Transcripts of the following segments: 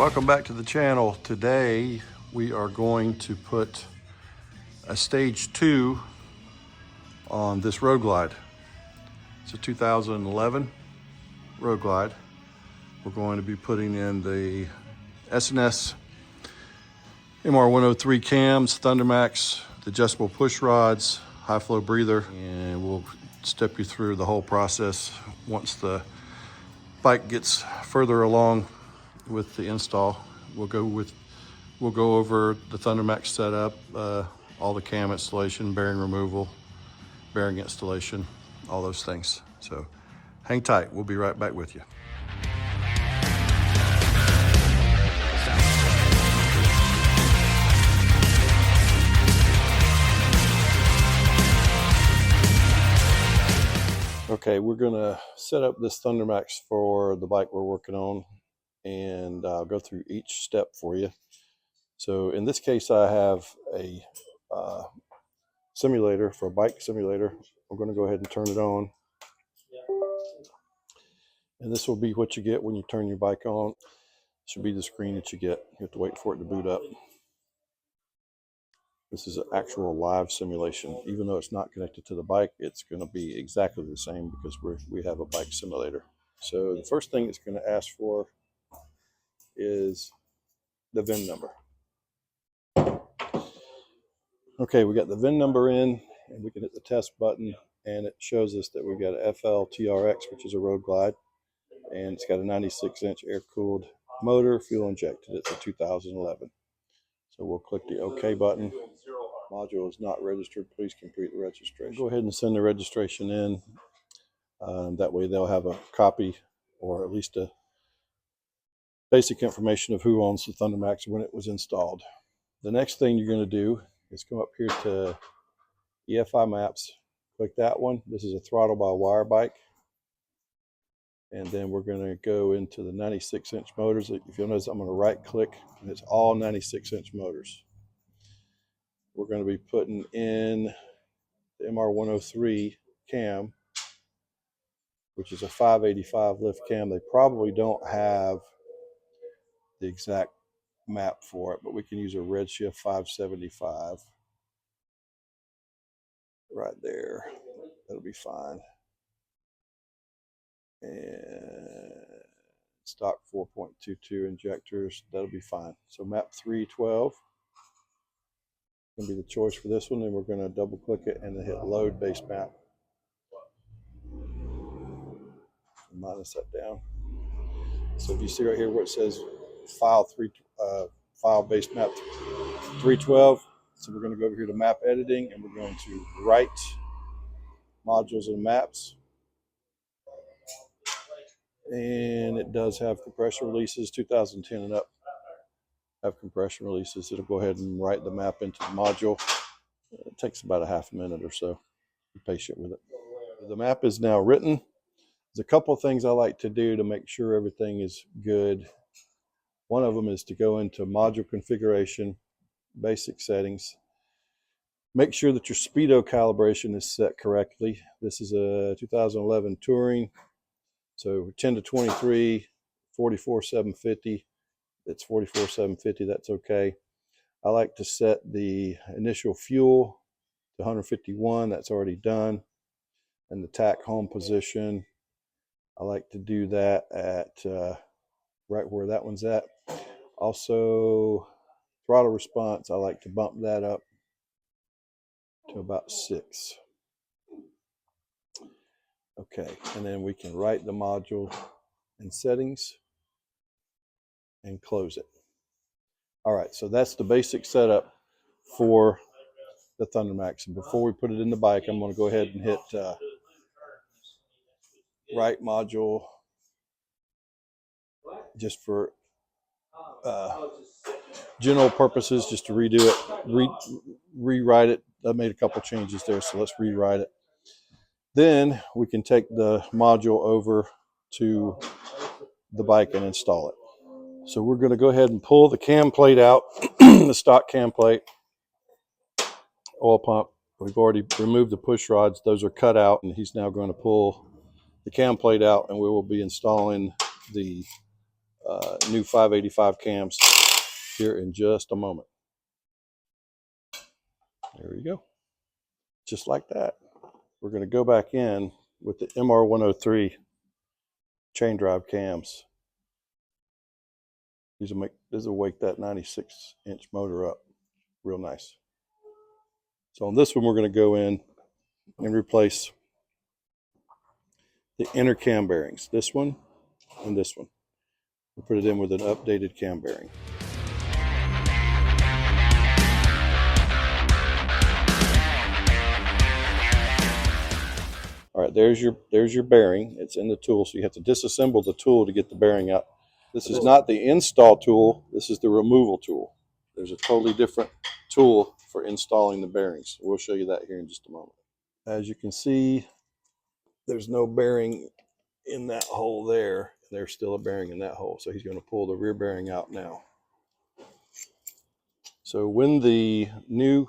Welcome back to the channel. Today we are going to put a stage 2 on this Road Glide. It's a 2011 Road Glide. We're going to be putting in the S&S MR 103 cams, Thundermax, the adjustable push rods, high flow breather, and we'll step you through the whole process once the bike gets further along with the install. We'll go over the Thundermax setup, all the cam installation, bearing removal, bearing installation, all those things. So hang tight, we'll be right back with you. Okay, we're gonna set up this Thundermax for the bike we're working on, and I'll go through each step for you. So in this case, I have a simulator for a bike simulator. I'm going to go ahead and turn it on. And this will be what you get when you turn your bike on. This should be the screen that you get. You have to wait for it to boot up. This is an actual live simulation. Even though it's not connected to the bike, it's going to be exactly the same because we have a bike simulator. So the first thing it's going to ask for is the VIN number. Okay, we got the VIN number in, and we can hit the test button, and it shows us that we've got a FL-TRX, which is a Road Glide, and it's got a 96-inch air-cooled motor, fuel injected. It's a 2011. So we'll click the OK button. Module is not registered. Please complete the registration. Go ahead and send the registration in. That way they'll have a copy, or at least a basic information of who owns the Thundermax when it was installed. The next thing you're going to do is come up here to EFI Maps. Click that one. This is a throttle by wire bike. And then we're going to go into the 96-inch motors. If you'll notice, I'm going to right click, and it's all 96-inch motors. We're going to be putting in the MR 103 cam, which is a 585 lift cam. They probably don't have the exact map for it, but we can use a Redshift 575 right there. That'll be fine. And stock 4.22 injectors, that'll be fine. So map 312 gonna be the choice for this one, and we're going to double click it and then hit load base map. Minus that down. So if you see right here where it says file base map 312, so we're going to go over here to map editing, and we're going to write modules and maps. And it does have compression releases. 2010 and up have compression releases. It'll go ahead and write the map into the module. It takes about a half a minute or so. Be patient with it. The map is now written. There's a couple of things I like to do to make sure everything is good. One of them is to go into module configuration, basic settings. Make sure that your speedo calibration is set correctly. This is a 2011 Touring. So 10 to 23, 44,750. It's 44,750, that's okay. I like to set the initial fuel to 151, that's already done. And the tack home position, I like to do that at right where that one's at. Also, throttle response, I like to bump that up to about 6. Okay, and then we can write the module in settings and close it. All right, so that's the basic setup for the Thundermax. And before we put it in the bike, I'm going to go ahead and hit write module just for general purposes, just to redo it, rewrite it. I made a couple changes there, so let's rewrite it. Then we can take the module over to the bike and install it. So we're going to go ahead and pull the cam plate out, the stock cam plate, oil pump. We've already removed the push rods. Those are cut out, and he's now going to pull the cam plate out, and we will be installing the new 585 cams here in just a moment. There you go. Just like that. We're going to go back in with the MR103 chain drive cams. These will wake that 96-inch motor up real nice. So on this one, we're going to go in and replace the inner cam bearings. This one and this one. We'll put it in with an updated cam bearing. All right, there's your bearing. It's in the tool, so you have to disassemble the tool to get the bearing out. This is not the install tool. This is the removal tool. There's a totally different tool for installing the bearings. We'll show you that here in just a moment. As you can see, there's no bearing in that hole there. There's still a bearing in that hole. So he's going to pull the rear bearing out now. So when the new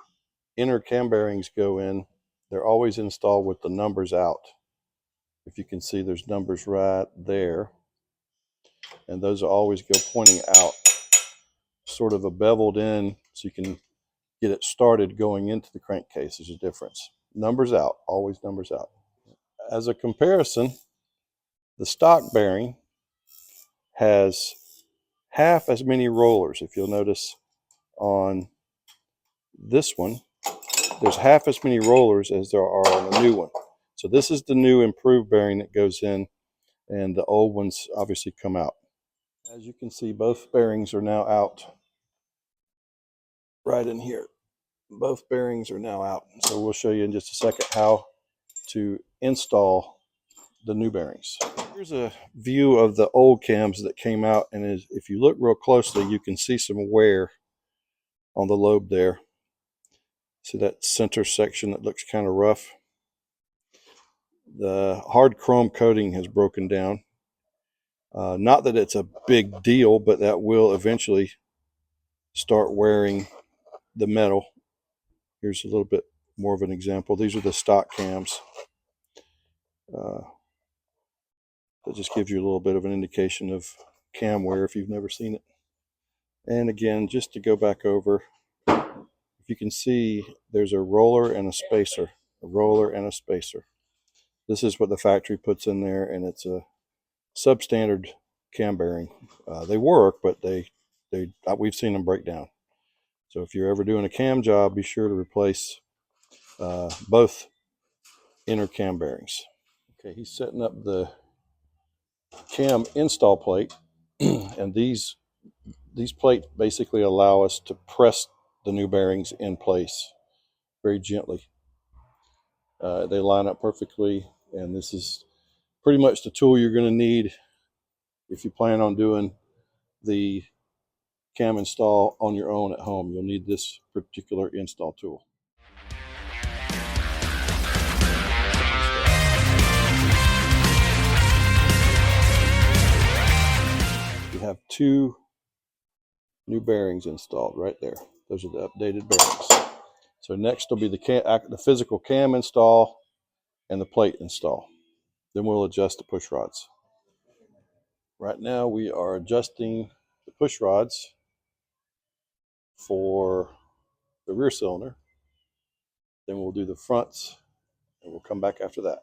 inner cam bearings go in, they're always installed with the numbers out. If you can see, there's numbers right there. And those always go pointing out, sort of a beveled in, so you can get it started going into the crankcase. There's a difference. Numbers out, always numbers out. As a comparison, the stock bearing has half as many rollers. If you'll notice on this one, there's half as many rollers as there are on the new one. So this is the new improved bearing that goes in, and the old ones obviously come out. As you can see, both bearings are now out. Right in here, both bearings are now out. So we'll show you in just a second how to install the new bearings. Here's a view of the old cams that came out, and if you look real closely, you can see some wear on the lobe there. See that center section that looks kind of rough? The hard chrome coating has broken down. Not that it's a big deal, but that will eventually start wearing the metal. Here's a little bit more of an example. These are the stock cams. That just gives you a little bit of an indication of cam wear if you've never seen it. And again, just to go back over, if you can see, there's a roller and a spacer. A roller and a spacer. This is what the factory puts in there, and it's a substandard cam bearing. They work, but we've seen them break down. So if you're ever doing a cam job, be sure to replace both inner cam bearings. Okay, he's setting up the cam install plate, and these plates basically allow us to press the new bearings in place very gently. They line up perfectly, and this is pretty much the tool you're going to need if you plan on doing the cam install on your own at home. You'll need this particular install tool. We have two new bearings installed right there. Those are the updated bearings. So next will be the physical cam install and the plate install. Then we'll adjust the push rods. Right now we are adjusting the push rods for the rear cylinder. Then we'll do the fronts, and we'll come back after that.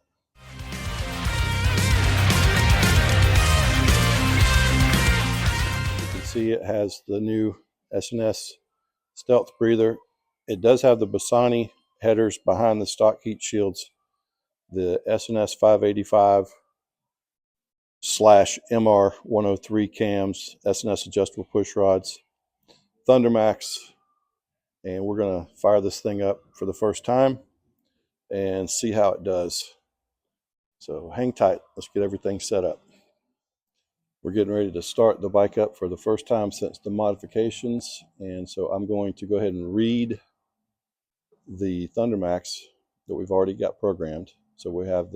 You can see it has the new S&S Stealth breather. It does have the Bassani headers behind the stock heat shields, the S&S 585 / MR 103 cams, S&S adjustable push rods, Thundermax, and we're going to fire this thing up for the first time and see how it does. So hang tight. Let's get everything set up. We're getting ready to start the bike up for the first time since the modifications, and so I'm going to go ahead and read the Thundermax that we've already got programmed. So we have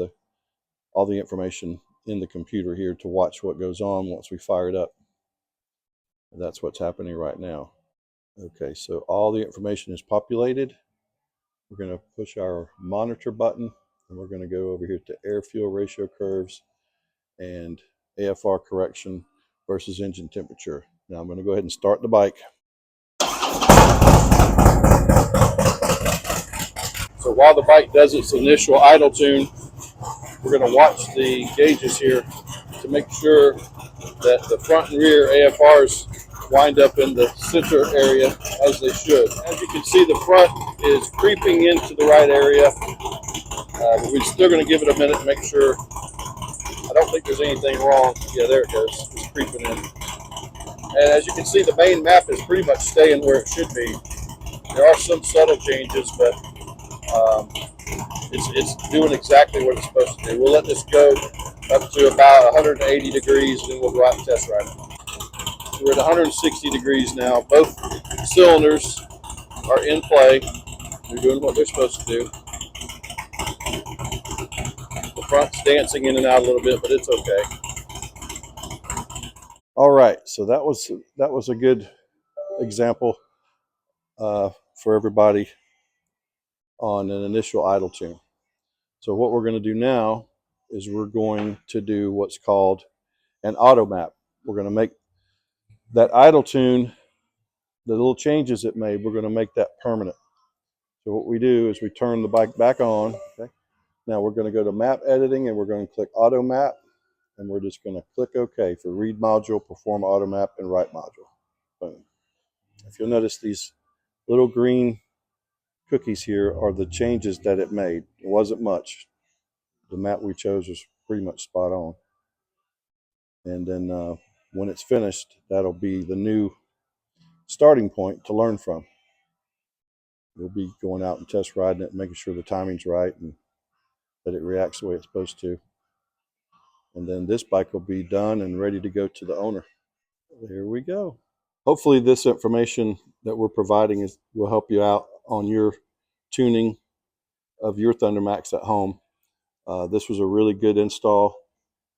all the information in the computer here to watch what goes on once we fire it up. And that's what's happening right now. Okay, so all the information is populated. We're going to push our monitor button, and we're going to go over here to air fuel ratio curves and AFR correction. versus engine temperature. Now I'm going to go ahead and start the bike. So while the bike does its initial idle tune, we're going to watch the gauges here to make sure that the front and rear AFRs wind up in the center area as they should. As you can see, the front is creeping into the right area, but we're still going to give it a minute to make sure. I don't think there's anything wrong. Yeah, there it goes. It's creeping in. And as you can see, the main map is pretty much staying where it should be. There are some subtle changes, but it's doing exactly what it's supposed to do. We'll let this go up to about 180 degrees, and then we'll go out and test ride it. So we're at 160 degrees now. Both cylinders are in play. They're doing what they're supposed to do. The front's dancing in and out a little bit, but it's okay. All right, so that was a good example for everybody on an initial idle tune. So what we're going to do now is we're going to do what's called an auto map. We're going to make that idle tune, the little changes it made, we're going to make that permanent. So what we do is we turn the bike back on. Okay. Now we're going to go to map editing and we're going to click auto map, and we're just going to click OK for read module, perform auto map, and write module. Boom. If you'll notice, these little green cookies here are the changes that it made. It wasn't much. The map we chose was pretty much spot on. And then when it's finished, that'll be the new starting point to learn from. We'll be going out and test riding it, making sure the timing's right and that it reacts the way it's supposed to. And then this bike will be done and ready to go to the owner. There we go. Hopefully this information that we're providing will help you out on your tuning of your Thundermax at home. This was a really good install.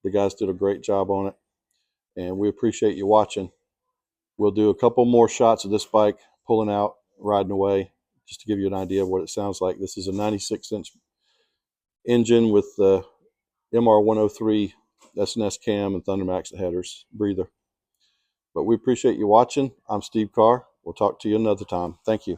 The guys did a great job on it, and we appreciate you watching. We'll do a couple more shots of this bike pulling out, riding away, just to give you an idea of what it sounds like. This is a 96-inch engine with the MR103 S&S cam and Thundermax headers, breather. But we appreciate you watching. I'm Steve Carr. We'll talk to you another time. Thank you.